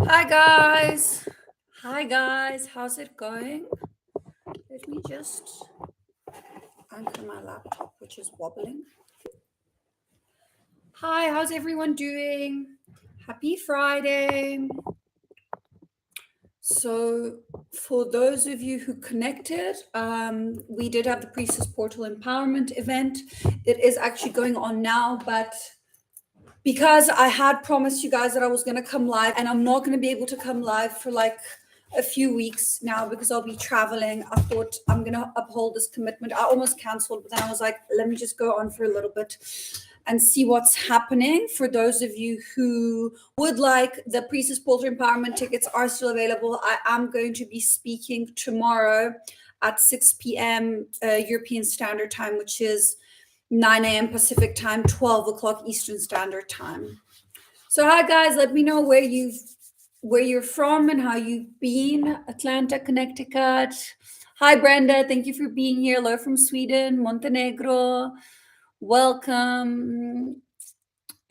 Hi guys. Hi guys. How's it going? Let me just anchor my laptop, which is wobbling. Hi, how's everyone doing? Happy Friday. So, for those of you who connected, we did have the Priestess Portal Empowerment event. It is actually going on now, but because I had promised you guys that I was going to come live, and I'm not going to be able to come live for like a few weeks now because I'll be traveling. I thought I'm going to uphold this commitment. I almost canceled, but then I was like, let me just go on for a little bit and see what's happening. For those of you who would like, the Priestess Portal Empowerment tickets are still available. I am going to be speaking tomorrow at 6 p.m. European Standard Time, which is 9 a.m. Pacific Time, 12 o'clock Eastern Standard Time. So hi guys, let me know where you're from and how you've been. Atlanta, Connecticut. Hi Brenda, thank you for being here. Hello from Sweden, Montenegro. Welcome.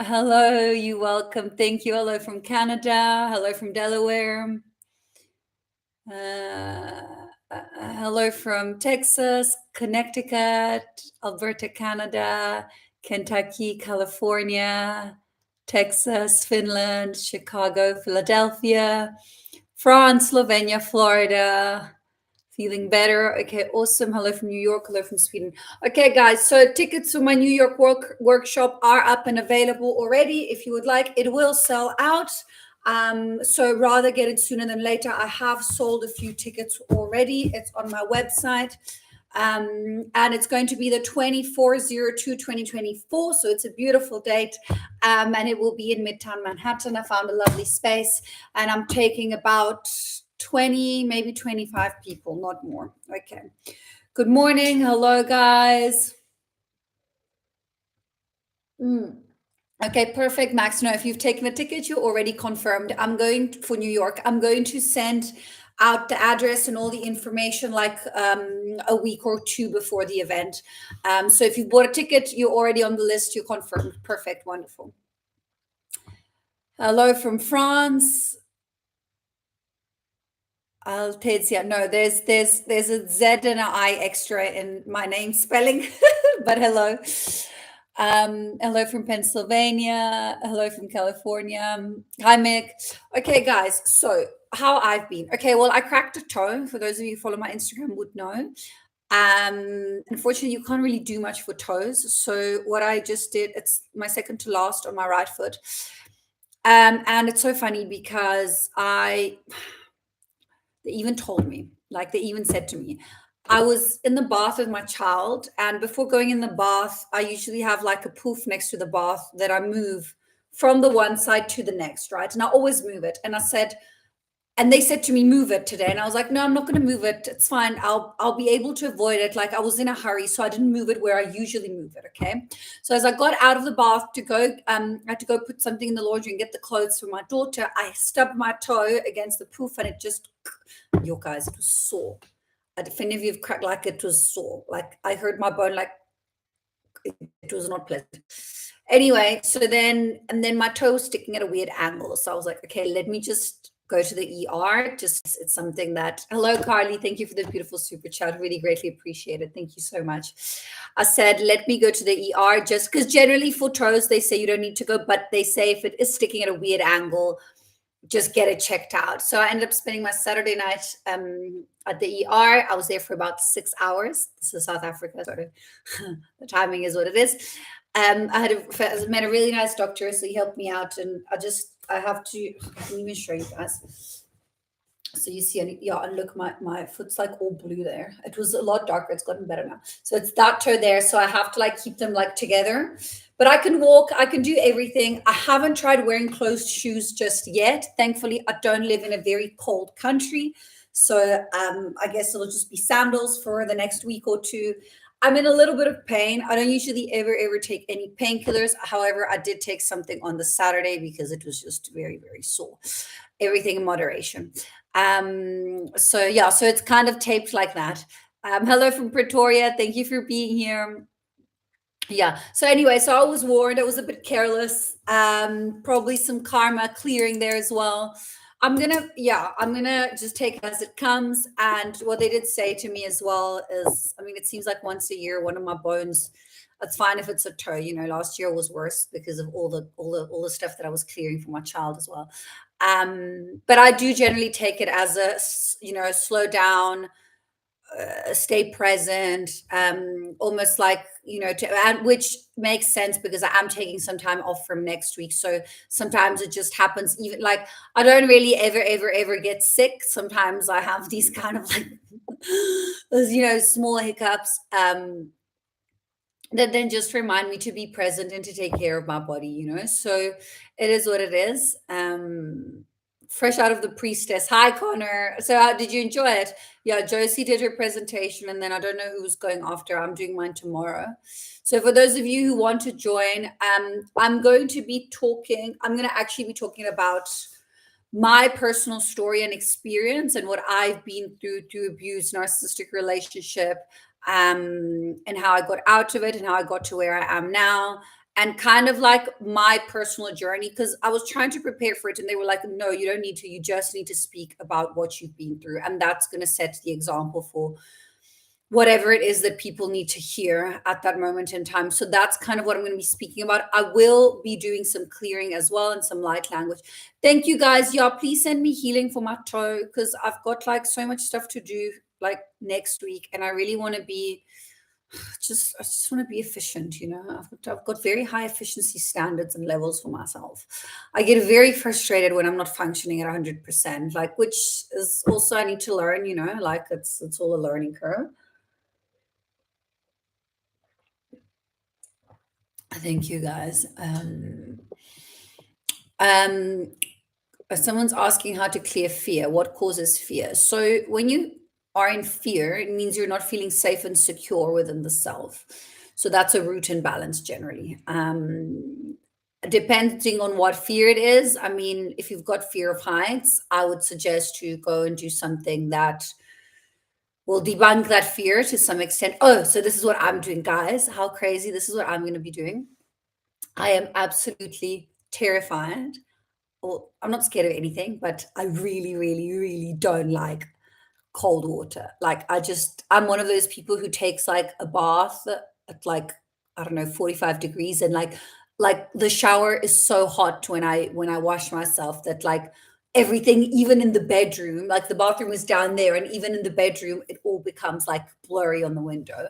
Hello, you welcome. Thank you. Hello from Canada. Hello from Delaware. Hello from Texas, Connecticut, Alberta, Canada, Kentucky, California, Texas, Finland, Chicago, Philadelphia, France, Slovenia, Florida. Feeling better. Okay, awesome. Hello from New York. Hello from Sweden. Okay, guys. So tickets for my New York workshop are up and available already. If you would like, it will sell out. So rather get it sooner than later. I have sold a few tickets already. It's on my website. And it's going to be the 24/02/2024. So it's a beautiful date. And it will be in Midtown Manhattan. I found a lovely space, and I'm taking about 20, maybe 25 people, not more. Okay. Good morning. Hello, guys. Okay, perfect, Max. No, if you've taken a ticket, you're already confirmed. I'm going for New York. I'm going to send out the address and all the information like a week or two before the event. So if you bought a ticket, you're already on the list. You're confirmed. Perfect. Wonderful. Hello from France. Altezia. No, there's a Z and an I extra in my name spelling, but hello. Hello from Pennsylvania. Hello from California. Hi, Mick. Okay, guys. So how I've been. Okay, well, I cracked a toe. For those of you who follow my Instagram would know. Unfortunately, you can't really do much for toes. So what I just did, it's my second to last on my right foot. And it's so funny because they even told me, like they even said to me, I was in the bath with my child, and before going in the bath, I usually have like a poof next to the bath that I move from the one side to the next, right? And I always move it. And they said to me, move it today. And I was like, no, I'm not going to move it. It's fine. I'll be able to avoid it. Like I was in a hurry, so I didn't move it where I usually move it. Okay. So as I got out of the bath to go, I had to go put something in the laundry and get the clothes for my daughter. I stubbed my toe against the poof, and it just, you guys, it was sore. If any of you have cracked, like it was sore. Like I heard my bone, like it was not pleasant. Anyway, and then my toe was sticking at a weird angle. So I was like, okay, let me just go to the ER. Just it's something that, hello, Carly. Thank you for the beautiful super chat. Really greatly appreciated. Thank you so much. I said, let me go to the ER just because generally for toes, they say you don't need to go, but they say if it is sticking at a weird angle, just get it checked out. So I ended up spending my Saturday night at the ER. I was there for about 6 hours. This is South Africa, sort of. The timing is what it is. I met a really nice doctor, so he helped me out, and I have to. I can even show you guys. So you see, yeah, and look, my foot's like all blue there. It was a lot darker. It's gotten better now. So it's that toe there. So I have to like keep them like together. But I can walk. I can do everything. I haven't tried wearing closed shoes just yet. Thankfully, I don't live in a very cold country. So I guess it'll just be sandals for the next week or two. I'm in a little bit of pain. I don't usually ever take any painkillers. However, I did take something on the Saturday because it was just very, very sore. Everything in moderation. So yeah, so it's kind of taped like that. Hello from Pretoria. Thank you for being here. Yeah. So anyway, so I was warned. I was a bit careless. Probably some karma clearing there as well. I'm gonna just take it as it comes. And what they did say to me as well is, I mean, it seems like once a year, one of my bones, it's fine if it's a toe. Last year was worse because of all the stuff that I was clearing for my child as well. But I do generally take it as slow down, stay present, almost like, and which makes sense because I am taking some time off from next week. So sometimes it just happens, even like I don't really ever get sick. Sometimes I have these kind of like, those, small hiccups. That then just remind me to be present and to take care of my body. So it is what it is. Fresh out of the Priestess. Hi, Connor. So how did you enjoy it? Yeah, Josie did her presentation, and then I don't know who's going after. I'm doing mine tomorrow. So for those of you who want to join, I'm going to actually be talking about my personal story and experience and what I've been through abuse, narcissistic relationship, and how I got out of it and how I got to where I am now, and kind of like my personal journey. Because I was trying to prepare for it, and they were like, no, you don't need to. You just need to speak about what you've been through. And that's going to set the example for whatever it is that people need to hear at that moment in time. So that's kind of what I'm going to be speaking about. I will be doing some clearing as well and some light language. Thank you guys. Yeah, please send me healing for my toe because I've got like so much stuff to do like next week, and I really want to be I just want to be efficient. I've got very high efficiency standards and levels for myself. I get very frustrated when I'm not functioning at 100%, like, which is also I need to learn. Like it's all a learning curve. Thank you, guys. Um, Someone's asking how to clear fear. What causes fear? So when you are in fear, it means you're not feeling safe and secure within the self. So that's a root imbalance generally. Depending on what fear it is, I mean, if you've got fear of heights, I would suggest to go and do something that will debunk that fear to some extent. Oh, so this is what I'm doing, guys. How crazy. This is what I'm going to be doing. I am absolutely terrified. Well, I'm not scared of anything, but I really, really, really don't like cold water. Like I'm one of those people who takes like a bath at like, I don't know, 45 degrees, and like the shower is so hot when I wash myself that like everything, even in the bedroom, like the bathroom is down there, and even in the bedroom, it all becomes like blurry on the window.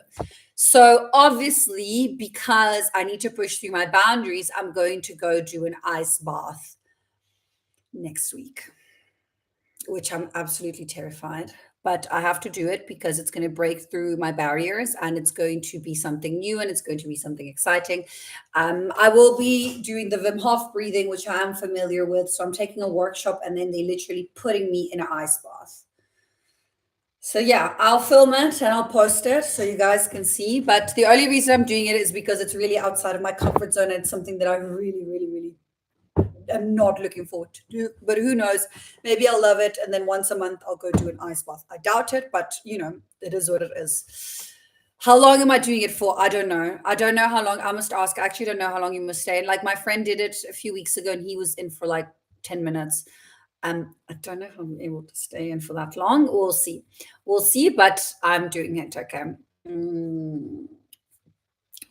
So obviously, because I need to push through my boundaries, I'm going to go do an ice bath next week, which I'm absolutely terrified. But I have to do it because it's going to break through my barriers, and it's going to be something new, and it's going to be something exciting. I will be doing the Wim Hof breathing, which I am familiar with. So I'm taking a workshop, and then they literally putting me in an ice bath. So yeah, I'll film it and I'll post it so you guys can see. But the only reason I'm doing it is because it's really outside of my comfort zone. And it's something that I really, really, really am not looking forward to do. But who knows? Maybe I'll love it. And then once a month, I'll go do an ice bath. I doubt it, but it is what it is. How long am I doing it for? I don't know. I don't know how long. I must ask. I actually don't know how long you must stay. Like my friend did it a few weeks ago, and he was in for like 10 minutes. I don't know if I'm able to stay in for that long. We'll see. We'll see, but I'm doing it. Okay. Mm,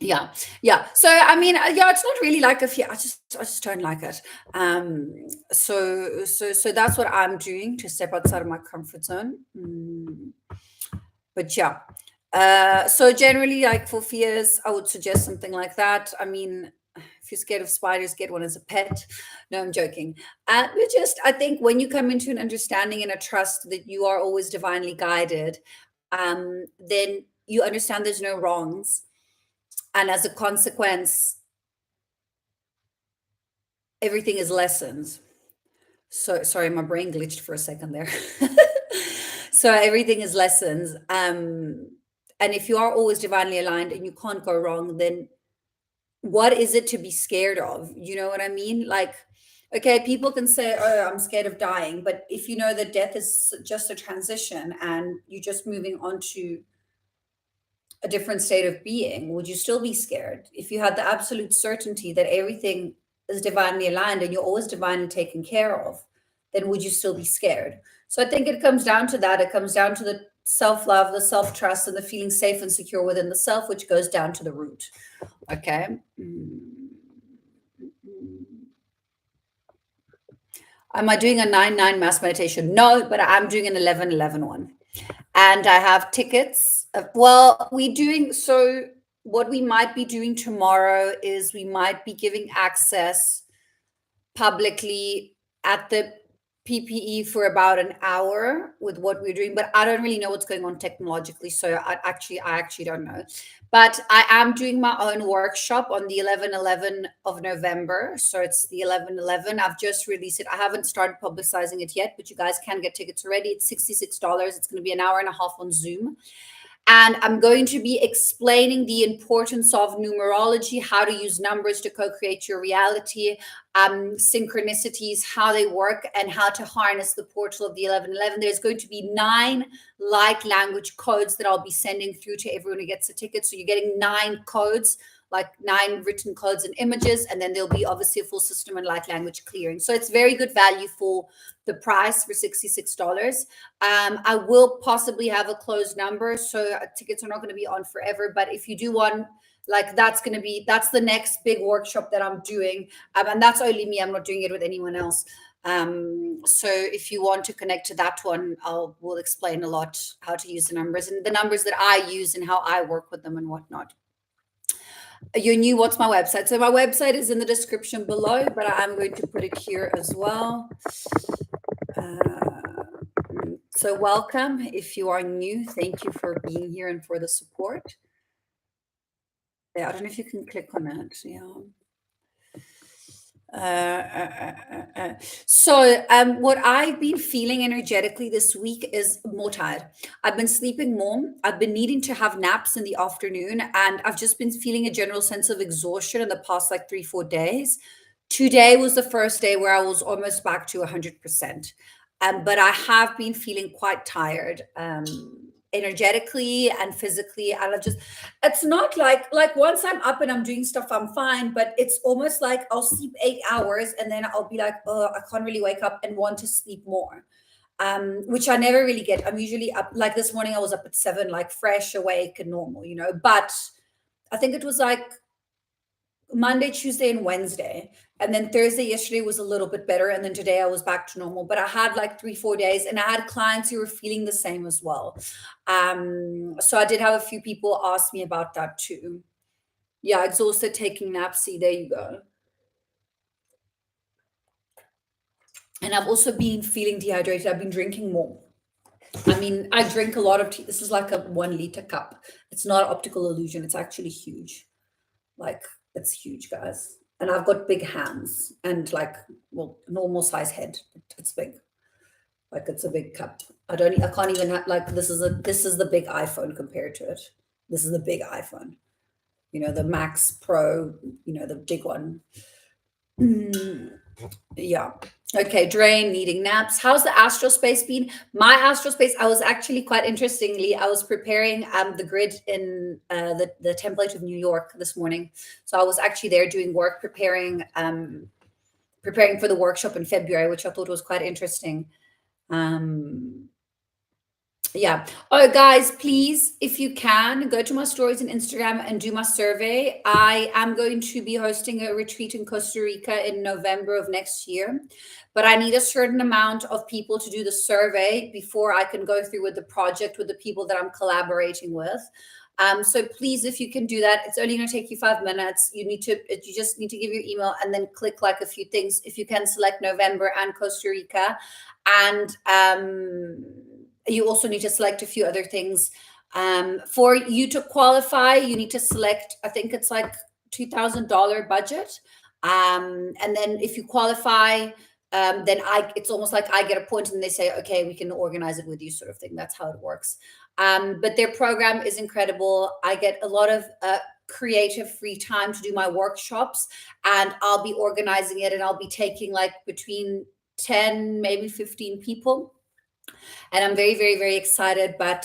yeah. Yeah. So I mean, yeah, it's not really like a fear. I just don't like it. So that's what I'm doing to step outside of my comfort zone. But yeah. So generally, like for fears, I would suggest something like that. I mean, if you're scared of spiders, get one as a pet. No, I'm joking. I think when you come into an understanding and a trust that you are always divinely guided, then you understand there's no wrongs. And as a consequence, everything is lessons. So sorry, my brain glitched for a second there. So everything is lessons. And if you are always divinely aligned and you can't go wrong, then what is it to be scared of? You know what I mean? Like, okay, people can say, oh, I'm scared of dying. But if you know that death is just a transition and you're just moving on to a different state of being, would you still be scared? If you had the absolute certainty that everything is divinely aligned and you're always divinely taken care of, then would you still be scared? So I think it comes down to that. It comes down to the self-love, the self-trust, and the feeling safe and secure within the self, which goes down to the root. Okay. Am I doing a 9-9 mass meditation? No, but I'm doing an 11-11 one. And I have tickets. Well, so what we might be doing tomorrow is we might be giving access publicly at the PPE for about an hour with what we're doing, but I don't really know what's going on technologically. So I actually don't know. But I am doing my own workshop on the 11/11 of November. So it's the 11/11. I've just released it. I haven't started publicizing it yet, but you guys can get tickets already. It's $66. It's going to be an hour and a half on Zoom. And I'm going to be explaining the importance of numerology, how to use numbers to co-create your reality, synchronicities, how they work, and how to harness the portal of the 11/11. There's going to be 9 light language codes that I'll be sending through to everyone who gets a ticket. So you're getting 9 codes, like 9 written codes and images, and then there'll be obviously a full system and light language clearing. So it's very good value for the price for $66. I will possibly have a closed number, so tickets are not going to be on forever. But if you do want, like, that's the next big workshop that I'm doing, and that's only me. I'm not doing it with anyone else. So if you want to connect to that one, we'll explain a lot how to use the numbers and the numbers that I use and how I work with them and whatnot. You knew what's my website. So my website is in the description below, but I'm going to put it here as well. So welcome if you are new. Thank you for being here and for the support. Yeah, I don't know if you can click on it. Yeah. So what I've been feeling energetically this week is more tired. I've been sleeping more. I've been needing to have naps in the afternoon, and I've just been feeling a general sense of exhaustion in the past like 3-4 days. Today was the first day where I was almost back to 100%. But I have been feeling quite tired, energetically and physically. And it's not like once I'm up and I'm doing stuff, I'm fine. But it's almost like I'll sleep 8 hours and then I'll be like, oh, I can't really wake up and want to sleep more. Which I never really get. I'm usually up, like this morning I was up at 7, like fresh, awake and normal, But I think it was like Monday, Tuesday, and Wednesday. And then Thursday, yesterday was a little bit better. And then today I was back to normal. But I had like 3-4 days and I had clients who were feeling the same as well. So I did have a few people ask me about that too. Yeah, exhausted, taking naps. See, there you go. And I've also been feeling dehydrated. I've been drinking more. I mean, I drink a lot of tea. This is like a 1-liter cup. It's not optical illusion. It's actually huge. Like, it's huge, guys. And I've got big hands and normal size head. It's big. Like, it's a big cup. I can't even have, like, this is the big iPhone compared to it. This is the big iPhone. The Max Pro, the big one. Yeah. Okay, drain, needing naps. How's the astral space been? My astral space, I was actually quite interestingly, I was preparing the grid in the template of New York this morning. So I was actually there doing work, preparing for the workshop in February, which I thought was quite interesting. Yeah. Oh, guys, please, if you can, go to my stories on Instagram and do my survey. I am going to be hosting a retreat in Costa Rica in November of next year, but I need a certain amount of people to do the survey before I can go through with the project with the people that I'm collaborating with. So please, if you can do that, it's only going to take you 5 minutes. You just need to give your email and then click like a few things. If you can select November and Costa Rica, and you also need to select a few other things. For you to qualify, you need to select, I think it's like $2,000 budget. And then if you qualify, then it's almost like I get a point and they say, okay, we can organize it with you, sort of thing. That's how it works. But their program is incredible. I get a lot of creative free time to do my workshops, and I'll be organizing it, and I'll be taking like between 10, maybe 15 people. And I'm very, very, very excited. But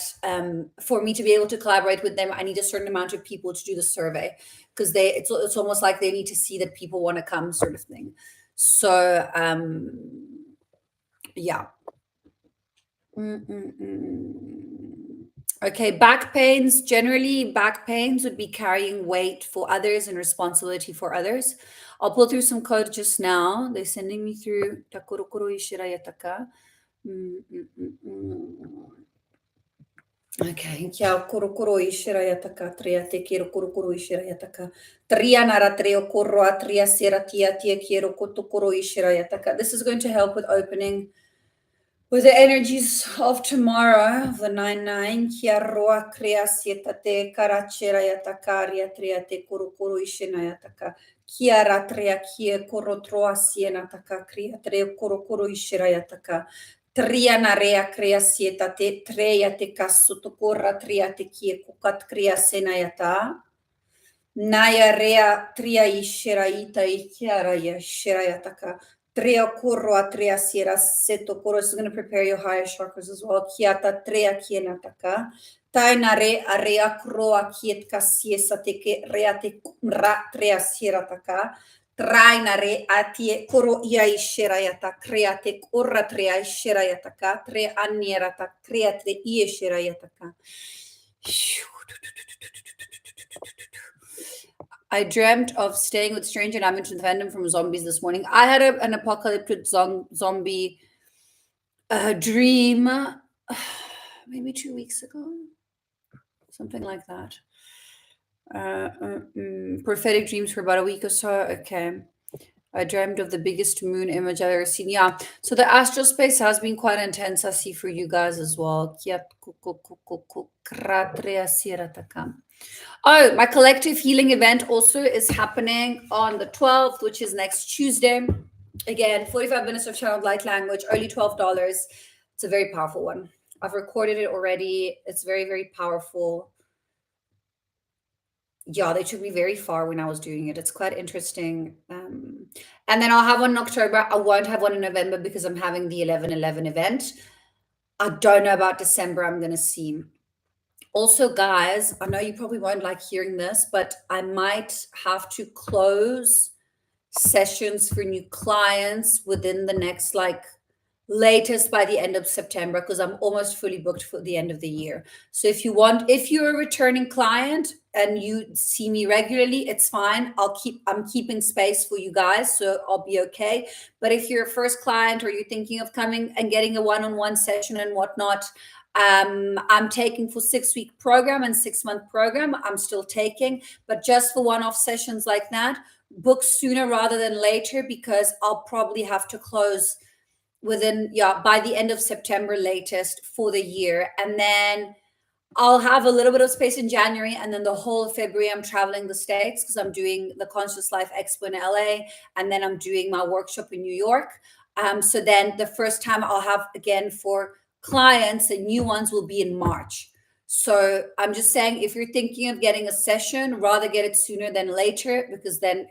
for me to be able to collaborate with them, I need a certain amount of people to do the survey, because it's almost like they need to see that people want to come, sort of thing. So Yeah. Okay, back pains. Generally, back pains would be carrying weight for others and responsibility for others. I'll pull through some code just now. They're sending me through Takurokuro Ishirayataka. Okay, kia kurukuru ishirayataka, tria te kiro kurukuru ishirayataka. Tria nara trio kurua, tria sera tia tia kiro kutukuru ishirayataka. This is going to help with opening with the energies of tomorrow, of the 9-9, kia roa krea sieta te karachirayataka, ria tria te kurukuru ishinayataka. Kia ra tria kia korotroa sienataka, kria tria kurukuru ishirayataka. Tria na rea crea sieta te treia te kasutukura tria te kia kukat crea senayata. Naya rea tria ishiraita ikiara ya shirayataka. Tria kurwa tria sira seto kuro. This is going to prepare your higher chakras as well. Kiata tria kienataka. Taina re area kroa kiet kasiesa teke rea te ra tria sirataka. Trainare atie koro ia ishirayata kreate korra trea ishirayataka tre anierata kreate ia ishirayataka. I dreamt of staying with strange and unmentioned fandom from zombies this morning. I had an apocalyptic zombie dream maybe 2 weeks ago, something like that. Prophetic dreams for about a week or so. Okay. I dreamed of the biggest moon image I've ever seen. Yeah. So the astral space has been quite intense, I see, for you guys as well. Oh, my collective healing event also is happening on the 12th, which is next Tuesday. Again, 45 minutes of channeled light language, only $12. It's a very powerful one. I've recorded it already. It's very, very powerful. Yeah, they took me very far when I was doing it. It's quite interesting. And then I'll have one in October. I won't have one in November because I'm having the 11/11 event. I don't know about December. I'm going to see. Also, guys, I know you probably won't like hearing this, but I might have to close sessions for new clients within the next latest by the end of September, because I'm almost fully booked for the end of the year. So if you're a returning client and you see me regularly, it's fine. I'm keeping space for you guys, so I'll be okay. But if you're a first client or you're thinking of coming and getting a one-on-one session and whatnot, I'm taking for 6-week program and 6-month program. I'm still taking, but just for one-off sessions like that, book sooner rather than later, because I'll probably have to close by the end of September latest for the year. And then I'll have a little bit of space in January, and then the whole of February I'm traveling the States because I'm doing the Conscious Life Expo in LA, and then I'm doing my workshop in New York. So then the first time I'll have again for clients and new ones will be in March. So I'm just saying, if you're thinking of getting a session, rather get it sooner than later, because then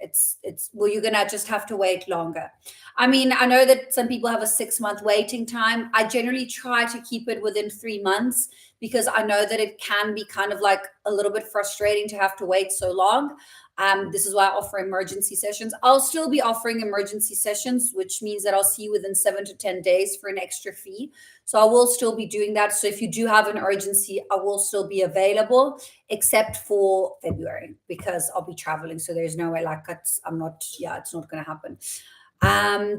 you're gonna just have to wait longer. I mean, I know that some people have a 6-month waiting time. I generally try to keep it within 3 months, because I know that it can be kind of like a little bit frustrating to have to wait so long. This is why I offer emergency sessions. I'll still be offering emergency sessions, which means that I'll see you within 7 to 10 days for an extra fee. So I will still be doing that. So if you do have an urgency, I will still be available, except for February, because I'll be traveling. So there's no way it's not going to happen.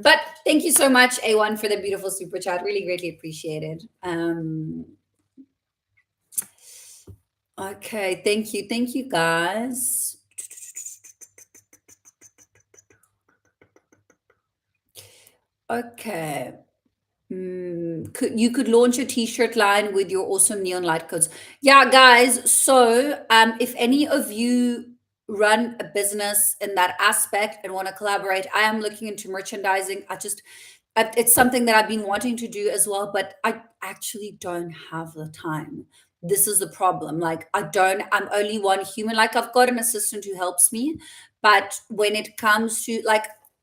But thank you so much, A1, for the beautiful super chat. Really greatly appreciated. Okay, thank you guys. Okay. You could launch a t-shirt line with your awesome neon light codes. Yeah, guys. So if any of you run a business in that aspect and want to collaborate, I am looking into merchandising. It's something that I've been wanting to do as well, but I actually don't have the time. This is the problem. I'm only one human. I've got an assistant who helps me, but when it comes to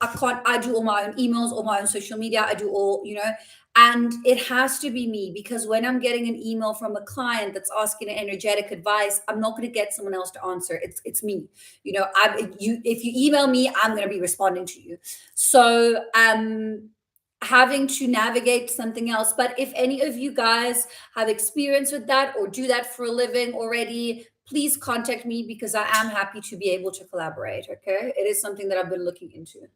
I do all my own emails, all my own social media. I do all, and it has to be me, because when I'm getting an email from a client that's asking energetic advice, I'm not going to get someone else to answer. It's me. If you email me, I'm going to be responding to you. So having to navigate something else. But if any of you guys have experience with that or do that for a living already, please contact me, because I am happy to be able to collaborate. Okay, it is something that I've been looking into.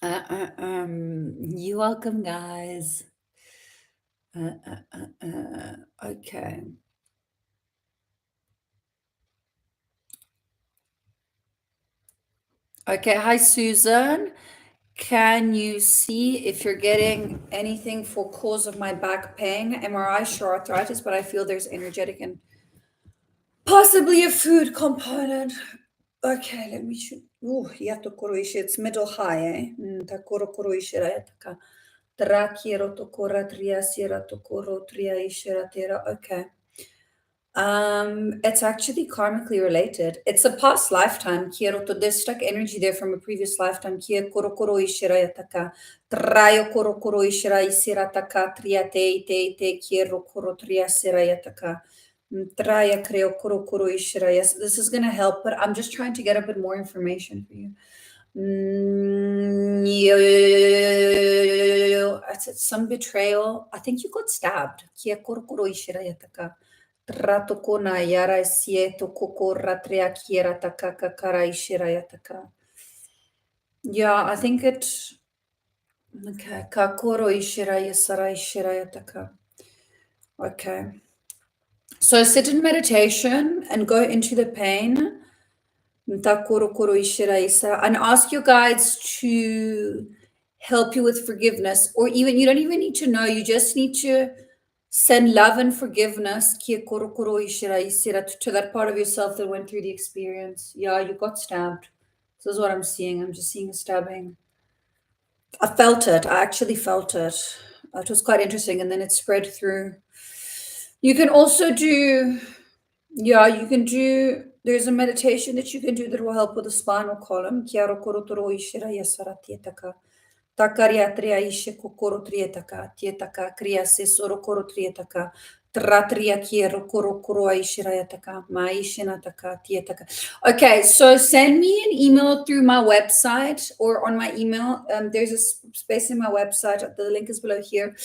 You're welcome, guys. Okay. Okay. Hi, Susan. Can you see if you're getting anything for cause of my back pain? MRI, sure, arthritis, but I feel there's energetic and possibly a food component. Okay, let me shoot. Yato koroishi. It's middle high, eh? Takoro koroishi rayataka. Trakiero tokora tria sira tokoro tria ishira tera. Okay. It's actually karmically related. It's a past lifetime. There's stuck energy there from a previous lifetime. Kia korokoro ishirayataka. Trayo korokoro ishira isirataka. Tria te kiero koro tria sirayataka. Traya creo korokoro ishira. Yes, this is gonna help, but I'm just trying to get a bit more information for you. It's some betrayal. I think you got stabbed. Kia korokoro ishirayataka. Ratokona yara sieto koko ratria kiera takaka karai shirayataka. Yeah, I think it. Okay, kakoro ishiraya sarai shirayataka. Okay. So sit in meditation and go into the pain. Takoro koro ishirai sara, and ask your guides to help you with forgiveness, or even you don't even need to know, you just need to send love and forgiveness to that part of yourself that went through the experience. Yeah, you got stabbed. This is what I'm seeing. I'm just seeing a stabbing. I felt it. I actually felt it. It was quite interesting. And then it spread through. You can also do, yeah, you can do, there's a meditation that you can do that will help with the spinal column. Takaria tria ishe kokoro trietaka, tietaka, kria se soro koro trietaka, tratria kiero koro koro aishirayataka, maishinataka, tietaka. Okay, so send me an email through my website or on my email. There's a space in my website. The link is below here.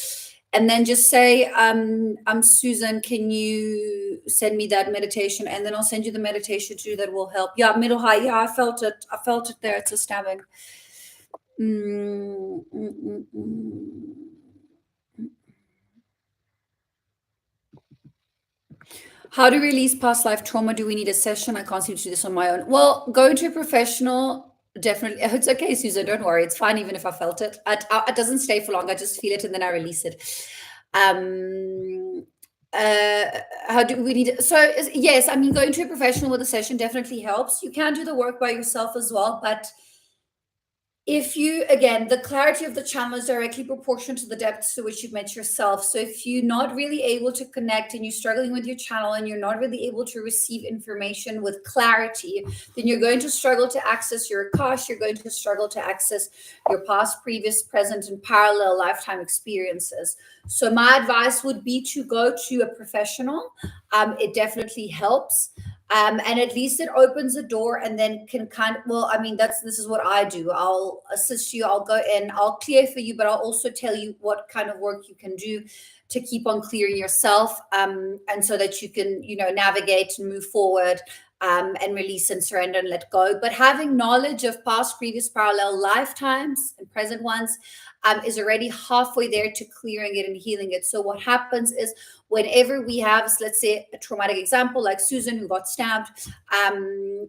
And then just say, I'm Susan, can you send me that meditation? And then I'll send you the meditation too that will help. Yeah, middle high. Yeah, I felt it. I felt it there. It's a stabbing. How to release past life trauma? Do we need a session? I can't seem to do this on my own. Well, go to a professional. Definitely. It's okay, Susan. Don't worry. It's fine, even if I felt it. It doesn't stay for long. I just feel it and then I release it. How do we need it? So, yes, I mean, going to a professional with a session definitely helps. You can do the work by yourself as well, but if you, again, the clarity of the channel is directly proportional to the depths to which you've met yourself. So if you're not really able to connect and you're struggling with your channel and you're not really able to receive information with clarity, then you're going to struggle to access your Akash. You're going to struggle to access your past, previous, present, and parallel lifetime experiences. So my advice would be to go to a professional. It definitely helps. And at least it opens the door and then can kind of, well, I mean, this is what I do. I'll assist you. I'll go in, I'll clear for you, but I'll also tell you what kind of work you can do to keep on clearing yourself. And so that you can, navigate and move forward, and release and surrender and let go. But having knowledge of past, previous, parallel lifetimes and present ones is already halfway there to clearing it and healing it. So what happens is whenever we have, let's say, a traumatic example like Susan who got stabbed,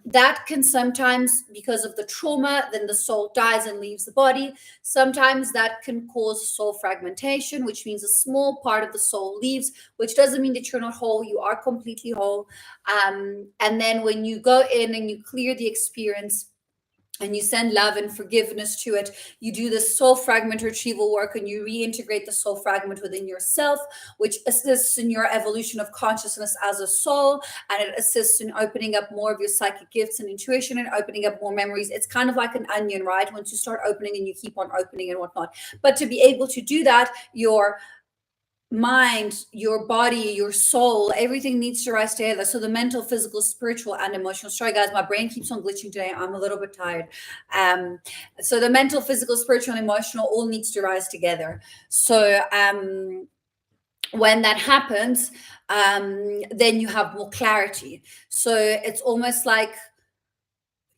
that can sometimes, because of the trauma, then the soul dies and leaves the body. Sometimes that can cause soul fragmentation, which means a small part of the soul leaves, which doesn't mean that you're not whole. You are completely whole. And then when you go in and you clear the experience, and you send love and forgiveness to it, you do the soul fragment retrieval work and you reintegrate the soul fragment within yourself, which assists in your evolution of consciousness as a soul, and it assists in opening up more of your psychic gifts and intuition and opening up more memories. It's kind of like an onion, right? Once you start opening and you keep on opening and whatnot. But to be able to do that, your mind, your body, your soul, everything needs to rise together. So the mental, physical, spiritual, and emotional. Sorry, guys, my brain keeps on glitching today. I'm a little bit tired. So the mental, physical, spiritual, and emotional all needs to rise together. So when that happens, then you have more clarity. So it's almost like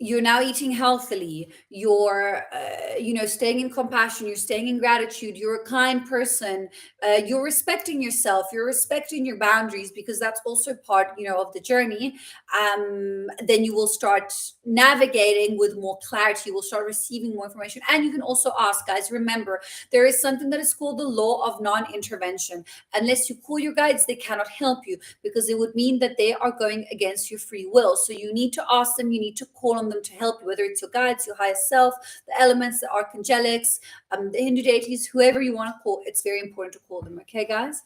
you're now eating healthily, you're staying in compassion, you're staying in gratitude, you're a kind person, you're respecting yourself, you're respecting your boundaries, because that's also part of the journey. Then you will start navigating with more clarity, you will start receiving more information. And you can also ask, guys, remember, there is something that is called the law of non-intervention. Unless you call your guides, they cannot help you, because it would mean that they are going against your free will. So you need to ask them, you need to call on them to help you, whether it's your guides, your higher self, the elements, the archangelics, the Hindu deities, whoever you want to call. It's very important to call them. Okay, guys?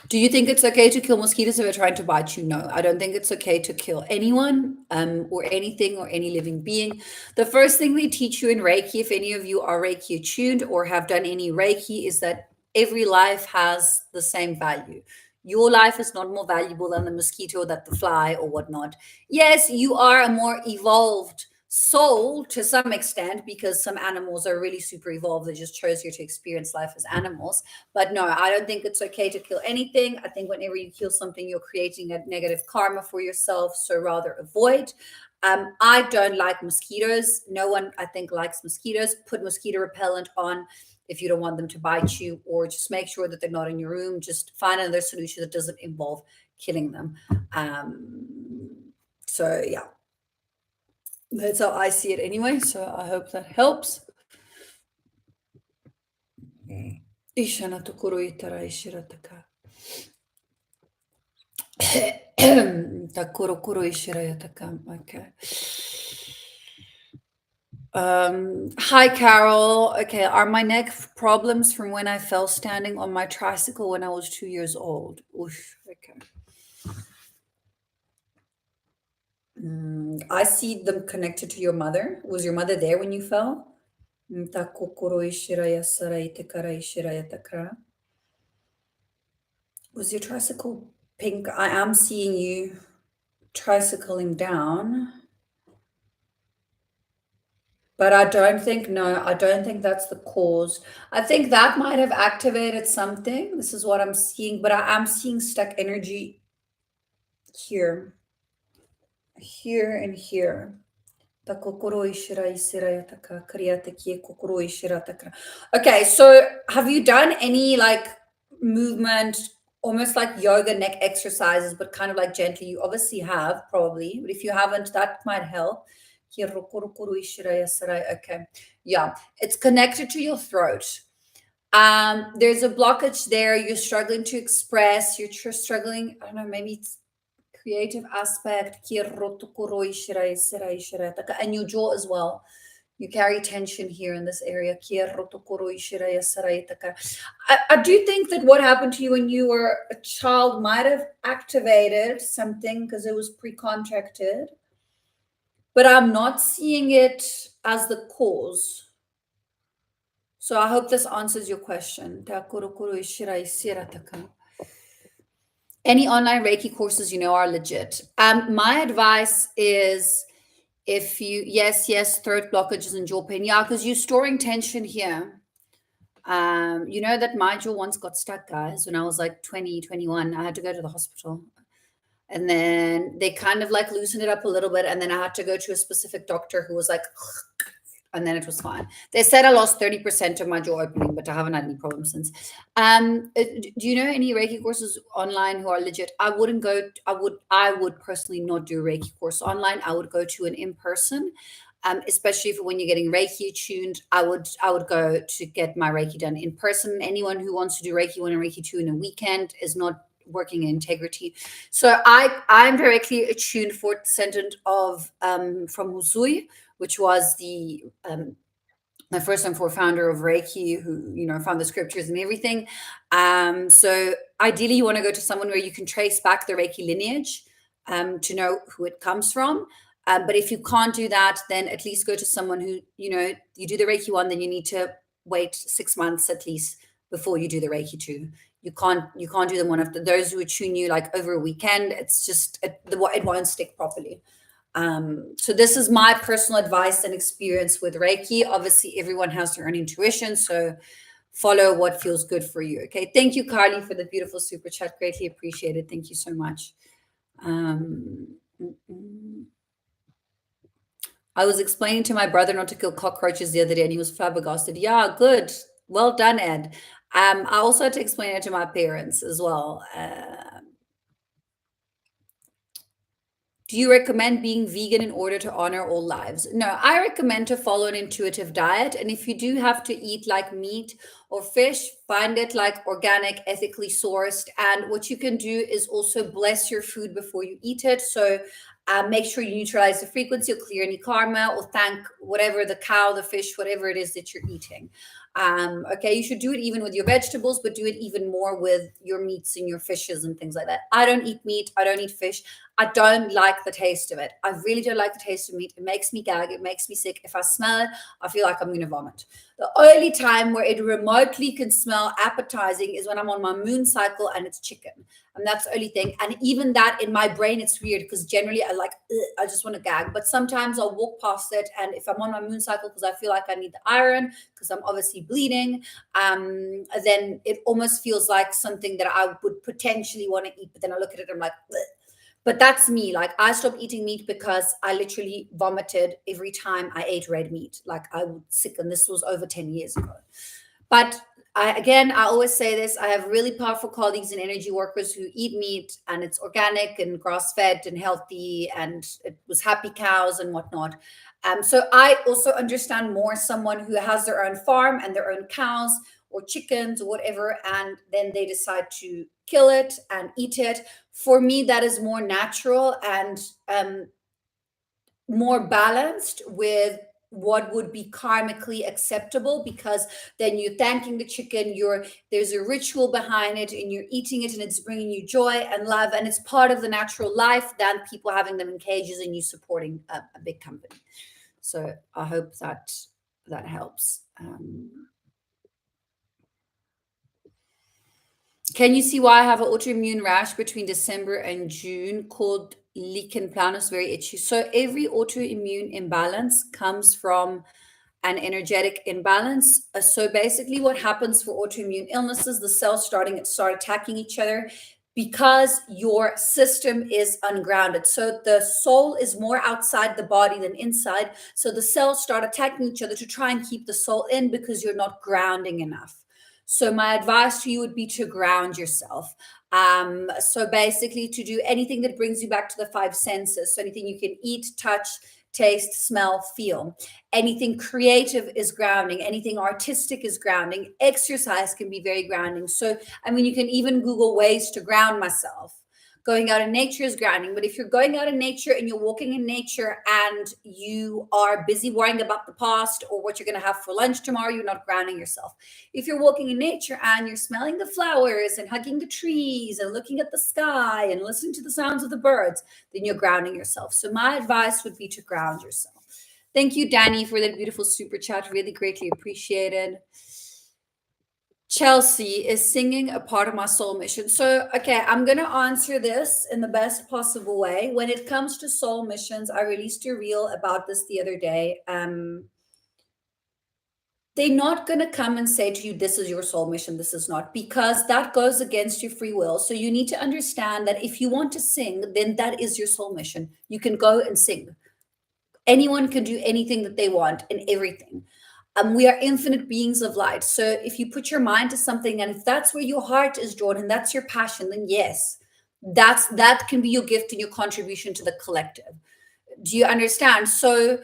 Do you think it's okay to kill mosquitoes if they're trying to bite you? No, I don't think it's okay to kill anyone or anything or any living being. The first thing they teach you in Reiki, if any of you are Reiki attuned or have done any Reiki, is that every life has the same value. Your life is not more valuable than the mosquito, that the fly or whatnot. Yes, you are a more evolved soul to some extent, because some animals are really super evolved. They just chose here to experience life as animals. But no, I don't think it's okay to kill anything. I think whenever you kill something, you're creating a negative karma for yourself. So rather avoid. I don't like mosquitoes. No one, I think, likes mosquitoes. Put mosquito repellent on if you don't want them to bite you, or just make sure that they're not in your room. Just find another solution that doesn't involve killing them. So yeah, that's how I see it anyway. So I hope that helps. Ishana tokoro itara ishirataka. Takuro ishirayataka. Okay. Hi, Carol. Okay, are my neck problems from when I fell standing on my tricycle when I was 2 years old? Oof, okay. I see them connected to your mother. Was your mother there when you fell? Was your tricycle pink? I am seeing you tricycling down. But I don't think, no, I don't think that's the cause. I think that might have activated something. This is what I'm seeing, but I am seeing stuck energy here, and here. Okay, so have you done any like movement, almost like yoga neck exercises, but kind of like gently? You obviously have, probably, but if you haven't, that might help. Okay, yeah, it's connected to your throat. There's a blockage there. You're struggling to express. You're struggling. I don't know. Maybe it's creative aspect. And your jaw as well. You carry tension here in this area. I do think that what happened to you when you were a child might have activated something because it was pre-contracted, but I'm not seeing it as the cause. So I hope this answers your question. Any online Reiki courses are legit. My advice is, if you, yes, throat blockages and jaw pain. Yeah, because you're storing tension here. You know that my jaw once got stuck, guys, when I was like 20, 21. I had to go to the hospital. And then they kind of like loosened it up a little bit. And then I had to go to a specific doctor who was like, and then it was fine. They said I lost 30% of my jaw opening, but I haven't had any problems since. Do you know any Reiki courses online who are legit? I would personally not do a Reiki course online. I would go to an in-person. Especially when you're getting Reiki attuned, I would go to get my Reiki done in person. Anyone who wants to do Reiki 1 and Reiki 2 in a weekend is not working in integrity. So I'm directly attuned 4th descendant of from Husui, which was the the first and founder of Reiki, who, found the scriptures and everything. So ideally you want to go to someone where you can trace back the Reiki lineage, to know who it comes from. But if you can't do that, then at least go to someone who, you do the Reiki one, then you need to wait 6 months at least before you do the Reiki two. You can't do them one after. Those who attune you like over a weekend, it's just it won't stick properly. So this is my personal advice and experience with Reiki. Obviously, everyone has their own intuition, so follow what feels good for you. Okay. Thank you, Carly, for the beautiful super chat. Greatly appreciated. Thank you so much. I was explaining to my brother not to kill cockroaches the other day, and he was flabbergasted. Yeah, good. Well done, Ed. I also had to explain it to my parents as well. Do you recommend being vegan in order to honor all lives? No, I recommend to follow an intuitive diet. And if you do have to eat like meat or fish, find it like organic, ethically sourced. And what you can do is also bless your food before you eat it. So make sure you neutralize the frequency or clear any karma, or thank whatever, the cow, the fish, whatever it is that you're eating. Okay, you should do it even with your vegetables, but do it even more with your meats and your fishes and things like that. I don't eat meat. I don't eat fish. I don't like the taste of it. I really don't like the taste of meat. It makes me gag. It makes me sick. If I smell it, I feel like I'm going to vomit. The only time where it remotely can smell appetizing is when I'm on my moon cycle and it's chicken. And that's the only thing. And even that, in my brain, it's weird because generally I just want to gag. But sometimes I'll walk past it. And if I'm on my moon cycle because I feel like I need the iron because I'm obviously bleeding, then it almost feels like something that I would potentially want to eat. But then I look at it, I'm like, ugh. But that's me. Like, I stopped eating meat because I literally vomited every time I ate red meat. Like, I would sick, and this was over 10 years ago. But I always say this. I have really powerful colleagues and energy workers who eat meat, and it's organic and grass-fed and healthy, and it was happy cows and whatnot. So I also understand more someone who has their own farm and their own cows or chickens or whatever, and then they decide to kill it and eat it. For me, that is more natural and more balanced with what would be karmically acceptable, because then you're thanking the chicken, there's a ritual behind it, and you're eating it and it's bringing you joy and love, and it's part of the natural life than people having them in cages and you supporting a big company. So I hope that helps. Can you see why I have an autoimmune rash between December and June called lichen planus, very itchy? So every autoimmune imbalance comes from an energetic imbalance. So basically what happens for autoimmune illnesses, the cells start attacking each other because your system is ungrounded. So the soul is more outside the body than inside. So the cells start attacking each other to try and keep the soul in because you're not grounding enough. So my advice to you would be to ground yourself. So basically to do anything that brings you back to the five senses. So anything you can eat, touch, taste, smell, feel. Anything creative is grounding. Anything artistic is grounding. Exercise can be very grounding. So, you can even Google ways to ground myself. Going out in nature is grounding. But if you're going out in nature and you're walking in nature and you are busy worrying about the past or what you're going to have for lunch tomorrow, you're not grounding yourself. If you're walking in nature and you're smelling the flowers and hugging the trees and looking at the sky and listening to the sounds of the birds, then you're grounding yourself. So my advice would be to ground yourself. Thank you, Danny, for that beautiful super chat. Really greatly appreciated. Chelsea, is singing a part of my soul mission? So, okay, I'm going to answer this in the best possible way. When it comes to soul missions, I released a reel about this the other day. They're not going to come and say to you, this is your soul mission, this is not, because that goes against your free will. So you need to understand that if you want to sing, then that is your soul mission. You can go and sing. Anyone can do anything that they want and everything. We are infinite beings of light. So if you put your mind to something, and if that's where your heart is drawn and that's your passion, then yes, that can be your gift and your contribution to the collective. Do you understand? So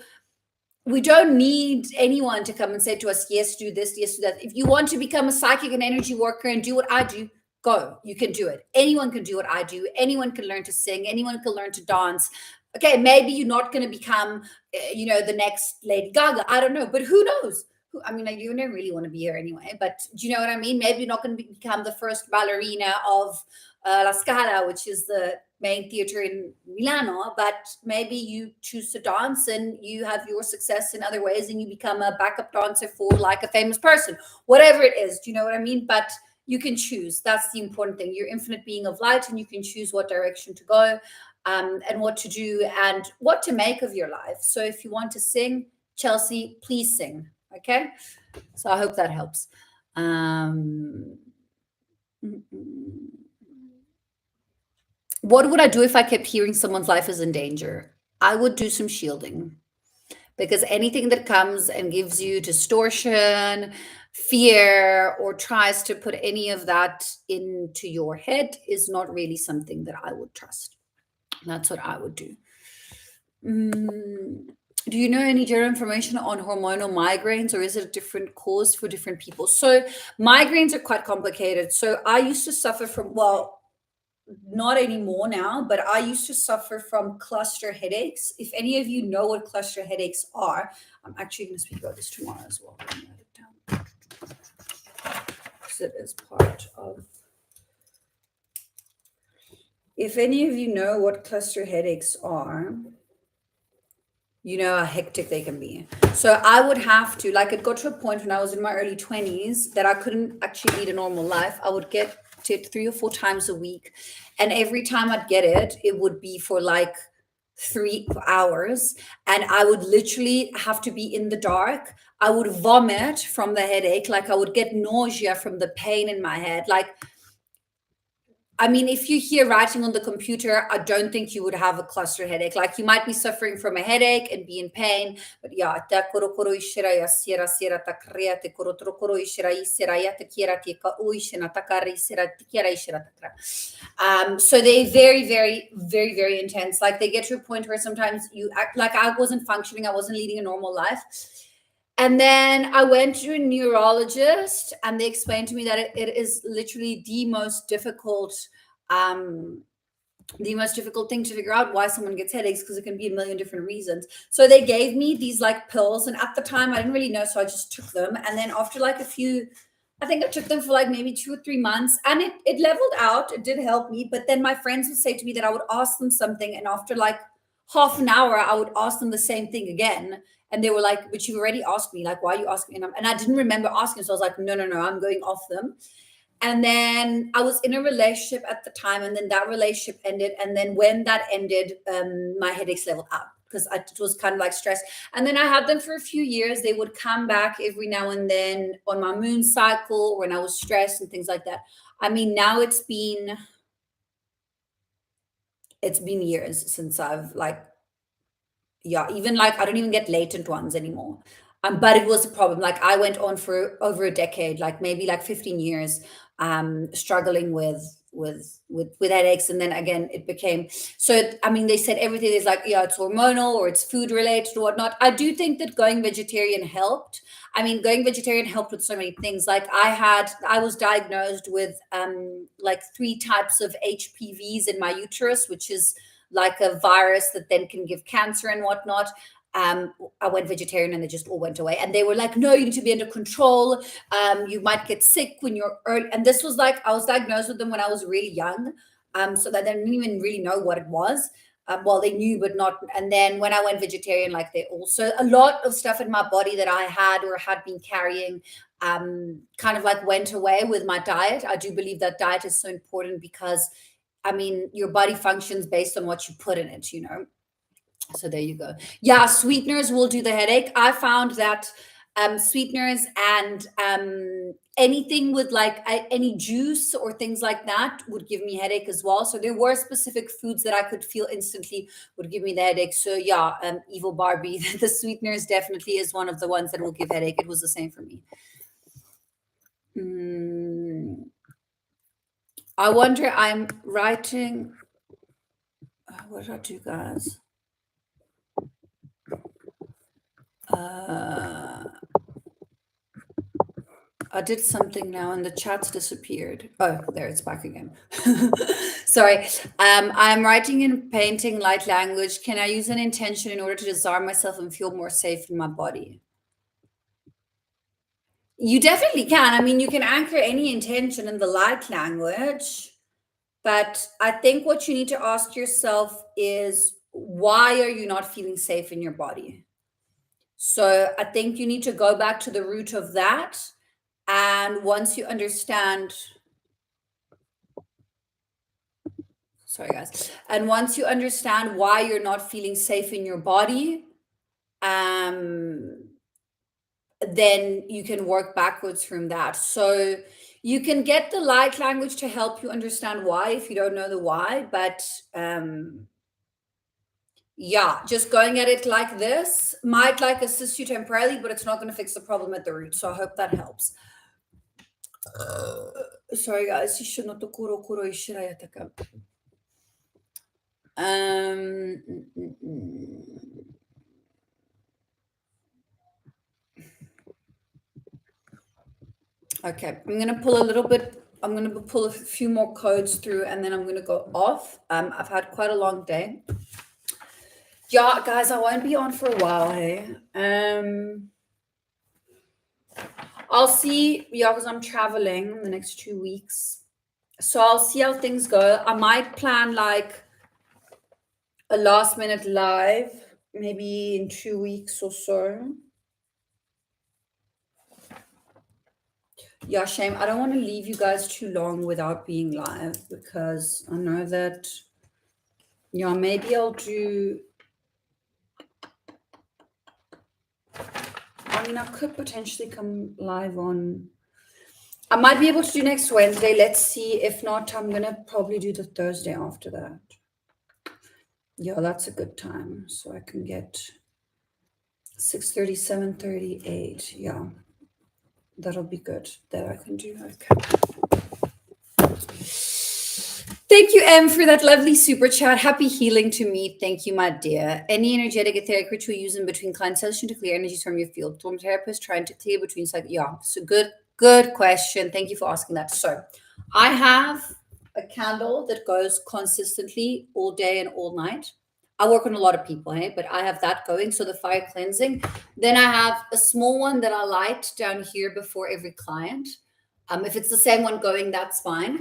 we don't need anyone to come and say to us, yes, do this, yes, do that. If you want to become a psychic and energy worker and do what I do, go. You can do it. Anyone can do what I do. Anyone can learn to sing. Anyone can learn to dance. Okay, maybe you're not going to become, the next Lady Gaga. I don't know. But who knows? I mean, like, you don't really want to be here anyway, but do you know what I mean? Maybe you're not going to become the first ballerina of La Scala, which is the main theater in Milano, but maybe you choose to dance and you have your success in other ways and you become a backup dancer for like a famous person, whatever it is. Do you know what I mean? But you can choose. That's the important thing. You're infinite being of light and you can choose what direction to go, and what to do and what to make of your life. So if you want to sing, Chelsea, please sing. Okay. So I hope that helps. What would I do if I kept hearing someone's life is in danger? I would do some shielding, because anything that comes and gives you distortion, fear, or tries to put any of that into your head is not really something that I would trust. That's what I would do. Do you know any general information on hormonal migraines, or is it a different cause for different people? So migraines are quite complicated. So I used to suffer from, well, not anymore now, but I used to suffer from cluster headaches. If any of you know what cluster headaches are, I'm actually going to speak about this tomorrow as well. Let me write it down, because it is part of. If any of you know what cluster headaches are, you know how hectic they can be. So I would have to, like, it got to a point when I was in my early 20s that I couldn't actually lead a normal life. I would get it 3 or 4 times a week. And every time I'd get it, it would be for like 3 hours. And I would literally have to be in the dark. I would vomit from the headache. Like, I would get nausea from the pain in my head. Like, I mean, if you hear writing on the computer, I don't think you would have a cluster headache. Like, you might be suffering from a headache and be in pain, but yeah, so they very, very, very, very intense. Like, they get to a point where sometimes you act like I wasn't functioning, I wasn't leading a normal life. And then I went to a neurologist, and they explained to me that it is literally the most difficult thing to figure out why someone gets headaches, because it can be a million different reasons. So they gave me these like pills, and at the time I didn't really know, so I just took them. And then after like I think I took them for like maybe 2 or 3 months, and it leveled out. It did help me. But then my friends would say to me that I would ask them something, and after like half an hour, I would ask them the same thing again. And they were like, but you already asked me, like, why are you asking me? And I didn't remember asking. So I was like, no, I'm going off them. And then I was in a relationship at the time, and then that relationship ended. And then when that ended, my headaches leveled out, because it was kind of like stress. And then I had them for a few years. They would come back every now and then on my moon cycle, when I was stressed and things like that. I mean, now it's been years since I've like, yeah, even like I don't even get latent ones anymore. But it was a problem. Like, I went on for over a decade, like maybe like 15 years, struggling with headaches. And then again, it became so. I mean, they said everything is like, yeah, it's hormonal or it's food related or whatnot. I do think that going vegetarian helped. I mean, going vegetarian helped with so many things. Like, I was diagnosed with like 3 types of HPVs in my uterus, which is like a virus that then can give cancer and whatnot. I went vegetarian and they just all went away. And they were like, no, you need to be under control. You might get sick when you're early. And this was like, I was diagnosed with them when I was really young. So that they didn't even really know what it was. Well, they knew, but not. And then when I went vegetarian, like, they also, a lot of stuff in my body that I had or had been carrying, kind of like went away with my diet. I do believe that diet is so important, because I mean, your body functions based on what you put in it, you know? So there you go. Yeah, sweeteners will do the headache. I found that sweeteners and anything with like any juice or things like that would give me headache as well. So there were specific foods that I could feel instantly would give me the headache. So yeah, evil Barbie, the sweeteners definitely is one of the ones that will give headache. It was the same for me. I wonder, I'm writing. What did I do, guys? I did something now and the chat's disappeared. Oh, there, it's back again. Sorry. I'm writing and painting light language. Can I use an intention in order to disarm myself and feel more safe in my body? You definitely can. I mean, you can anchor any intention in the light language, but I think what you need to ask yourself is, why are you not feeling safe in your body? So I think you need to go back to the root of that. And once you understand, sorry guys, and once you understand why you're not feeling safe in your body, um, then you can work backwards from that. So you can get the light language to help you understand why if you don't know the why, but yeah, just going at it like this might like assist you temporarily, but it's not going to fix the problem at the root. So I hope that helps. Sorry guys, mm, mm, mm. Okay, I'm gonna pull a little bit. I'm gonna pull a few more codes through, and then I'm gonna go off. I've had quite a long day. Yeah, guys, I won't be on for a while. Hey, I'll see. Yeah, because I'm traveling the next 2 weeks, so I'll see how things go. I might plan like a last minute live, maybe in 2 weeks or so. Yeah, shame. I don't want to leave you guys too long without being live, because I know that, yeah, maybe I'll do. I mean, I could potentially come live on. I might be able to do next Wednesday. Let's see. If not, I'm gonna probably do the Thursday after that. Yeah, that's a good time. So I can get 6:30, 7:30, 8. Yeah, that'll be good. That I can do. Okay. Thank you, Em, for that lovely super chat. Happy healing to me. Thank you, my dear. Any energetic etheric ritual used in between client session to clear energies from your field? Form therapist trying to clear between yeah. So good question. Thank you for asking that. So I have a candle that goes consistently all day and all night. I work on a lot of people, hey, but I have that going. So the fire cleansing. Then I have a small one that I light down here before every client. If it's the same one going, that's fine.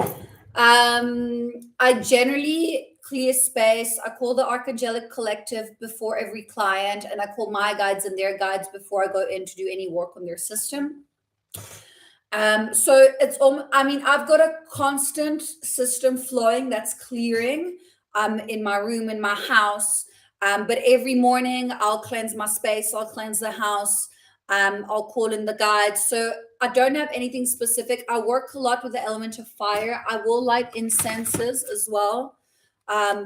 I generally clear space. I call the Archangelic Collective before every client, and I call my guides and their guides before I go in to do any work on their system. So it's I mean, I've got a constant system flowing that's clearing in my room, in my house. But every morning I'll cleanse my space, I'll cleanse the house, I'll call in the guides. So I don't have anything specific. I work a lot with the element of fire. I will light incenses as well.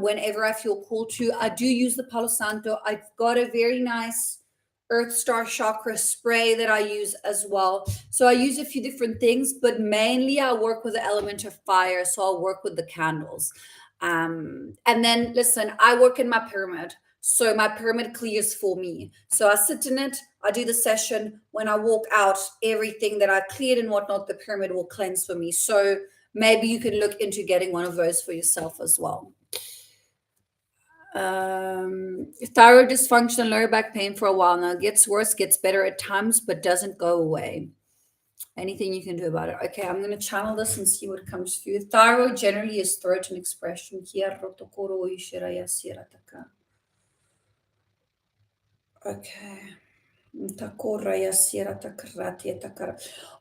Whenever I feel called to. I do use the Palo Santo. I've got a very nice Earth Star Chakra spray that I use as well. So I use a few different things, but mainly I work with the element of fire. So I'll work with the candles. And then listen, I work in my pyramid. So my pyramid clears for me. So I sit in it, I do the session. When I walk out, everything that I cleared and whatnot, the pyramid will cleanse for me. So maybe you can look into getting one of those for yourself as well. Thyroid dysfunction, lower back pain for a while now. Gets worse, gets better at times, but doesn't go away. Anything you can do about it? Okay, I'm going to channel this and see what comes through. Thyroid generally is throat and expression. Okay.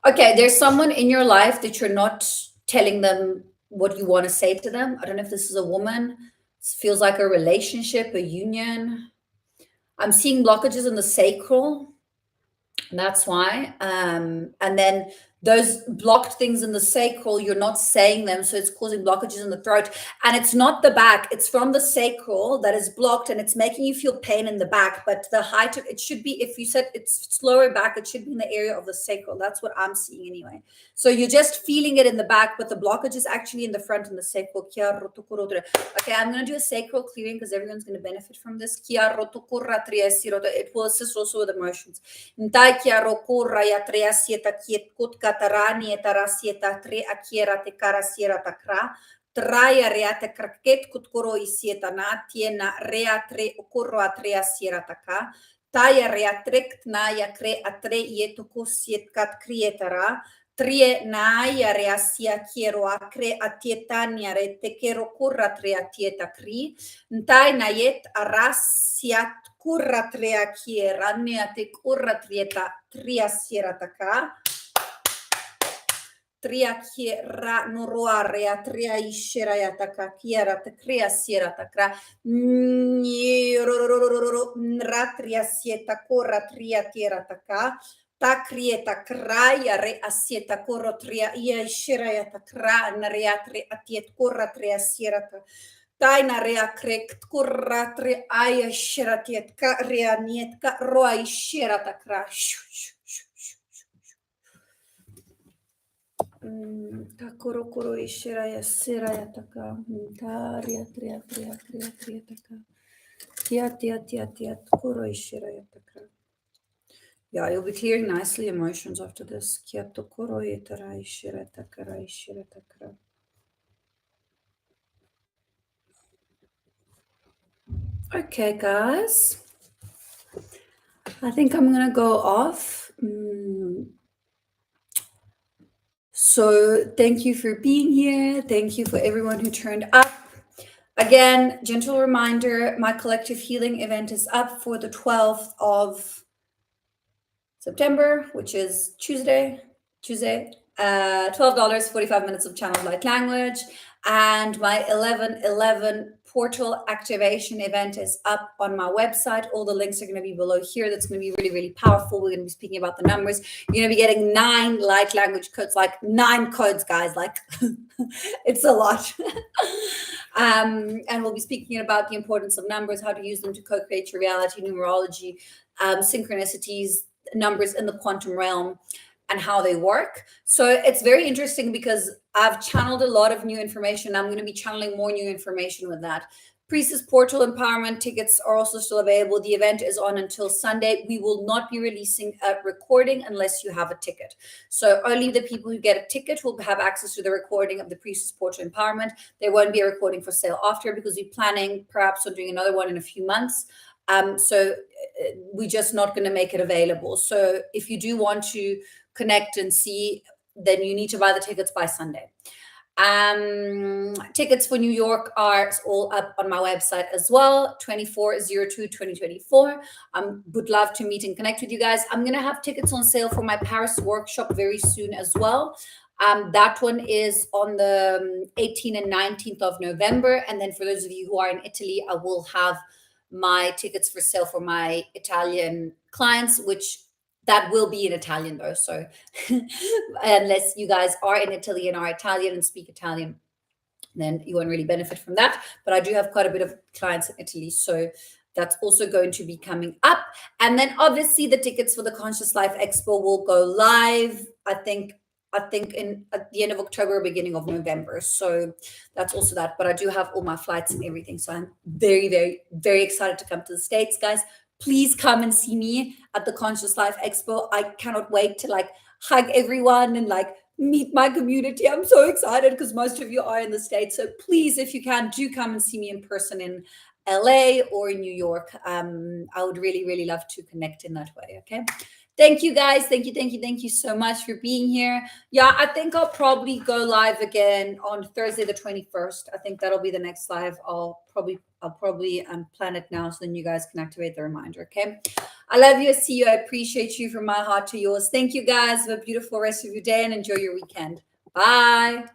Okay, there's someone in your life that you're not telling them what you want to say to them. I don't know if this is a woman. This feels like a relationship, a union. I'm seeing blockages in the sacral. And that's why. And then those blocked things in the sacral, you're not saying them. So it's causing blockages in the throat. And it's not the back. It's from the sacral that is blocked, and it's making you feel pain in the back. But the height of it should be, if you said it's lower back, it should be in the area of the sacral. That's what I'm seeing anyway. So you're just feeling it in the back, but the blockage is actually in the front in the sacral. Okay, I'm going to do a sacral clearing because everyone's going to benefit from this. It will assist also with emotions. Traya reate kraket kutkoro isieta na tiena reatre okoro atrea sierata ka. Taya reatrek naya cre atre yetukusiet kat krietara. Trie naya reasia quiero acre atietania rete quiero curra treatieta cri. Ntai nayet arasiat curra trea quiera neate curra trieta triasiera taka. Tria kiera noroarea tria ishera yataka kiera takria siera takra ratria sieta korra tria tiera taka takrieta kraya re asieta korro tria ia ishera yatakra nariatre atiet korra tria siera ta taina rea krekt korra tria aya shera tiet ka rea niet ka roa ishera takra Takoro koro ishira ya sira ya taka. Taria tria tria tria tria taka. Tia koro ishira ya taka. Yeah, you'll be clearing nicely emotions after this. Kia tokoro itara ishira takara ishira takara. Okay, guys. I think I'm gonna go off. So thank you for being here. Thank you for everyone who turned up. Again, gentle reminder, my collective healing event is up for the 12th of September, which is Tuesday, $12, 45 minutes of channeled light language. And my 11/11 portal activation event is up on my website. All the links are going to be below here. That's going to be really, really powerful. We're going to be speaking about the numbers. You're going to be getting 9 light language codes, like 9 codes, guys. Like, it's a lot. And we'll be speaking about the importance of numbers, how to use them to co-create your reality, numerology, synchronicities, numbers in the quantum realm, and how they work. So it's very interesting because I've channeled a lot of new information. I'm going to be channeling more new information with that. Priestess Portal Empowerment tickets are also still available. The event is on until Sunday. We will not be releasing a recording unless you have a ticket. So only the people who get a ticket will have access to the recording of the Priestess Portal Empowerment. There won't be a recording for sale after because we're planning perhaps on doing another one in a few months. So we're just not going to make it available. So if you do want to connect and see, then you need to buy the tickets by Sunday. Tickets for New York are all up on my website as well, 24/02/2024. Would love to meet and connect with you guys. I'm going to have tickets on sale for my Paris workshop very soon as well. That one is on the 18th and 19th of November. And then for those of you who are in Italy, I will have my tickets for sale for my Italian clients, which that will be in Italian though. So unless you guys are in Italy and are Italian and speak Italian, then you won't really benefit from that. But I do have quite a bit of clients in Italy. So that's also going to be coming up. And then obviously the tickets for the Conscious Life Expo will go live, I think at the end of October, beginning of November. So that's also that. But I do have all my flights and everything. So I'm very, very, very excited to come to the States, guys. Please come and see me at the Conscious Life Expo. I cannot wait to like hug everyone and like meet my community. I'm so excited because most of you are in the States. So please, if you can, do come and see me in person in LA or in New York. I would really, really love to connect in that way. Okay. Thank you guys. Thank you so much for being here. Yeah, I think I'll probably go live again on Thursday, the 21st. I think that'll be the next live. I'll probably plan it now so then you guys can activate the reminder. Okay. I love you. I see you. I appreciate you from my heart to yours. Thank you guys. Have a beautiful rest of your day and enjoy your weekend. Bye.